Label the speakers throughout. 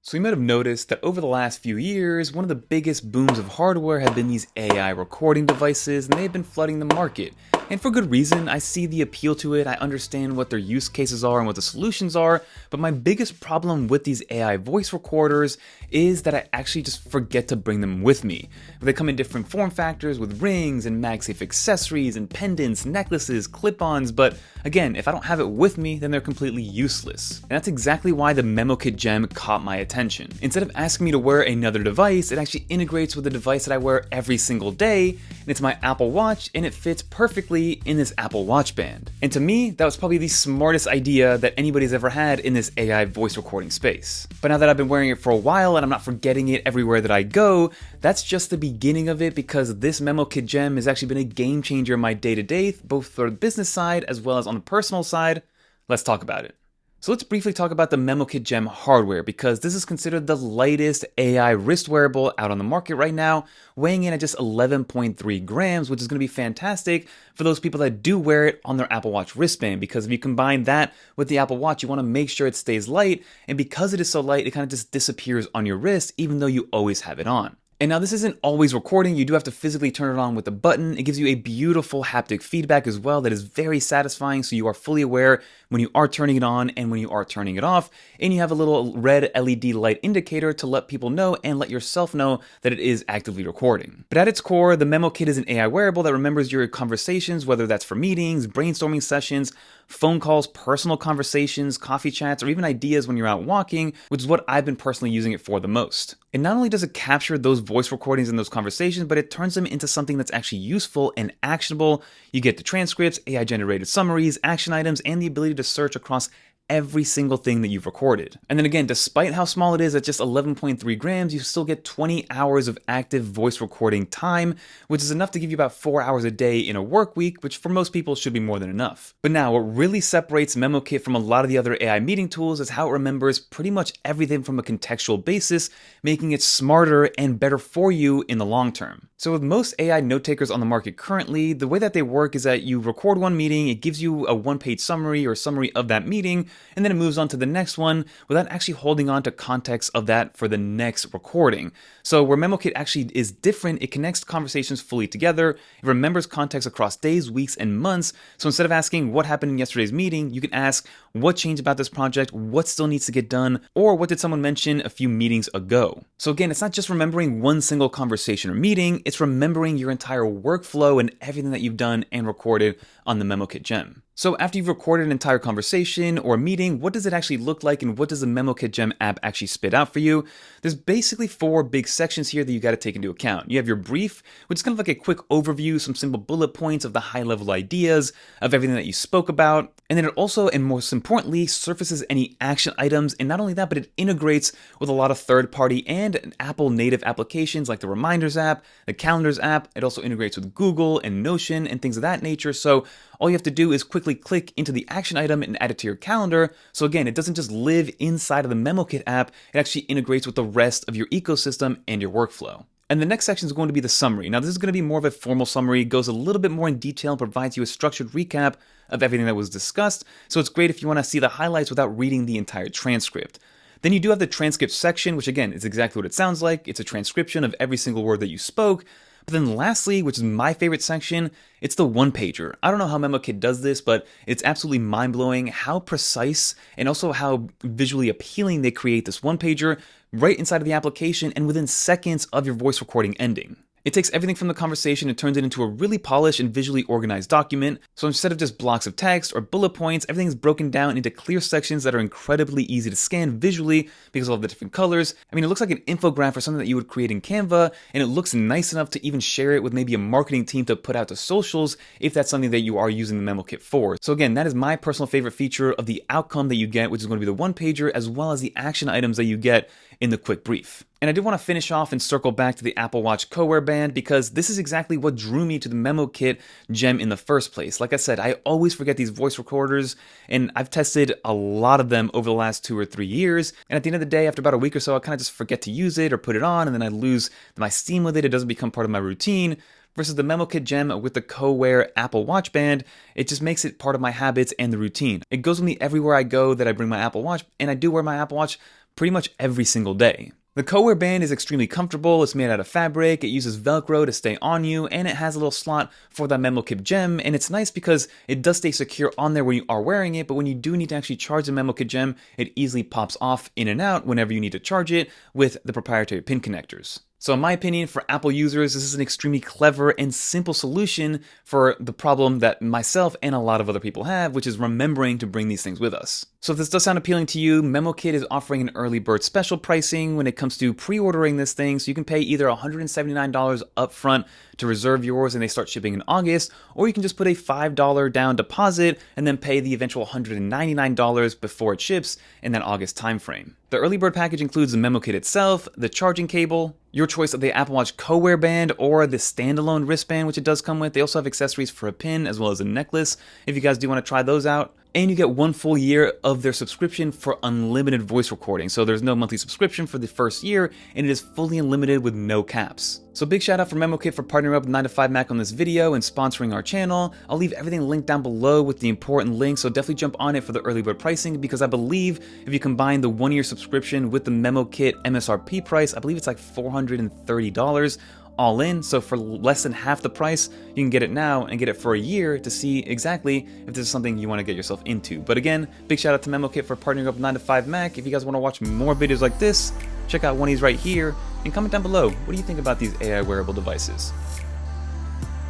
Speaker 1: So you might have noticed that over the last few years, one of the biggest booms of hardware have been these AI recording devices, and they've been flooding the market. And for good reason. I see the appeal to it, I understand what their use cases are and what the solutions are, but my biggest problem with these AI voice recorders is that I actually just forget to bring them with me. They come in different form factors with rings and MagSafe accessories and pendants, necklaces, clip-ons, but again, if I don't have it with me, then they're completely useless. And that's exactly why the Memoket Gem caught my attention. Instead of asking me to wear another device, it actually integrates with the device that I wear every single day, and it's my Apple Watch, and it fits perfectly in this Apple Watch band. And to me, that was probably the smartest idea that anybody's ever had in this AI voice recording space. But now that I've been wearing it for a while and I'm not forgetting it everywhere that I go, that's just the beginning of it, because this Memoket Gem has actually been a game changer in my day-to-day, both for the business side as well as on the personal side. Let's talk about it. So let's briefly talk about the Memoket Gem hardware, because this is considered the lightest AI wrist wearable out on the market right now, weighing in at just 11.3 grams, which is going to be fantastic for those people that do wear it on their Apple Watch wristband, because if you combine that with the Apple Watch, you want to make sure it stays light, and because it is so light, it kind of just disappears on your wrist, even though you always have it on. And now this isn't always recording, you do have to physically turn it on with a button. It gives you a beautiful haptic feedback as well that is very satisfying, so you are fully aware when you are turning it on and when you are turning it off. And you have a little red LED light indicator to let people know and let yourself know that it is actively recording. But at its core, the Memoket is an AI wearable that remembers your conversations, whether that's for meetings, brainstorming sessions, phone calls, personal conversations, coffee chats, or even ideas when you're out walking, which is what I've been personally using it for the most. And not only does it capture those voice recordings and those conversations, but it turns them into something that's actually useful and actionable. You get the transcripts, AI generated summaries, action items, and the ability to search across every single thing that you've recorded. And then again, despite how small it is at just 11.3 grams, you still get 20 hours of active voice recording time, which is enough to give you about 4 hours a day in a work week, which for most people should be more than enough. But now, what really separates Memoket from a lot of the other AI meeting tools is how it remembers pretty much everything from a contextual basis, making it smarter and better for you in the long term. So with most AI note takers on the market currently, the way that they work is that you record one meeting, it gives you a one-page summary or summary of that meeting, and then it moves on to the next one without actually holding on to context of that for the next recording. So where Memoket actually is different, it connects conversations fully together, it remembers context across days, weeks, and months. So instead of asking what happened in yesterday's meeting, you can ask what changed about this project, what still needs to get done, or what did someone mention a few meetings ago. So again, it's not just remembering one single conversation or meeting, it's remembering your entire workflow and everything that you've done and recorded on the Memoket Gem. So after you've recorded an entire conversation or a meeting, what does it actually look like, and what does the Memoket Gem app actually spit out for you? There's basically 4 big sections here that you got to take into account. You have your brief, which is kind of like a quick overview, some simple bullet points of the high-level ideas of everything that you spoke about. And then it also, and most importantly, surfaces any action items. And not only that, but it integrates with a lot of third-party and Apple native applications like the Reminders app, the Calendars app. It also integrates with Google and Notion and things of that nature. So all you have to do is quickly click into the action item and add it to your calendar. So again, it doesn't just live inside of the Memoket app, it actually integrates with the rest of your ecosystem and your workflow. And the next section is going to be the summary. Now this is going to be more of a formal summary, goes a little bit more in detail, provides you a structured recap of everything that was discussed. So it's great if you want to see the highlights without reading the entire transcript. Then you do have the transcript section, which again is exactly what it sounds like. It's a transcription of every single word that you spoke. But then lastly, which is my favorite section, it's the one-pager. I don't know how Memoket does this, but it's absolutely mind-blowing how precise and also how visually appealing they create this one-pager right inside of the application and within seconds of your voice recording ending. It takes everything from the conversation and turns it into a really polished and visually organized document. So instead of just blocks of text or bullet points, everything is broken down into clear sections that are incredibly easy to scan visually because of all the different colors. I mean, it looks like an infographic or something that you would create in Canva, and it looks nice enough to even share it with maybe a marketing team to put out to socials if that's something that you are using the Memoket for. So again, that is my personal favorite feature of the outcome that you get, which is going to be the one-pager, as well as the action items that you get in the quick brief. And I did want to finish off and circle back to the Apple Watch co-wear band, because this is exactly what drew me to the Memoket Gem in the first place. Like I said, I always forget these voice recorders, and I've tested a lot of them over the last 2 or 3 years. And at the end of the day, after about a week or so, I kind of just forget to use it or put it on, and then I lose my steam with it. It doesn't become part of my routine. Versus the Memoket Gem with the co-wear Apple Watch band, it just makes it part of my habits and the routine. It goes with me everywhere I go that I bring my Apple Watch, and I do wear my Apple Watch pretty much every single day. The co-wear band is extremely comfortable, it's made out of fabric, it uses Velcro to stay on you, and it has a little slot for that Memoket Gem, and it's nice because it does stay secure on there when you are wearing it, but when you do need to actually charge the Memoket Gem, it easily pops off in and out whenever you need to charge it with the proprietary pin connectors. So in my opinion, for Apple users, this is an extremely clever and simple solution for the problem that myself and a lot of other people have, which is remembering to bring these things with us. So if this does sound appealing to you, Memoket is offering an early bird special pricing when it comes to pre-ordering this thing, so you can pay either $179 upfront to reserve yours and they start shipping in August, or you can just put a $5 down deposit and then pay the eventual $199 before it ships in that August timeframe. The early bird package includes the Memoket itself, the charging cable, your choice of the Apple Watch co-wear band or the standalone wristband, which it does come with. They also have accessories for a pin as well as a necklace if you guys do want to try those out. And you get 1 full year of their subscription for unlimited voice recording. So there's no monthly subscription for the first year, and it is fully unlimited with no caps. So big shout out for Memoket for partnering up with 9to5Mac on this video and sponsoring our channel. I'll leave everything linked down below with the important links, so definitely jump on it for the early bird pricing, because I believe if you combine the 1-year subscription with the Memoket MSRP price, I believe it's like $430 all in, so for less than half the price, you can get it now and get it for a year to see exactly if this is something you want to get yourself into. But again, big shout out to Memoket for partnering up with 9to5Mac. If you guys want to watch more videos like this, check out one of these right here, and comment down below, what do you think about these AI wearable devices?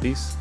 Speaker 1: Peace.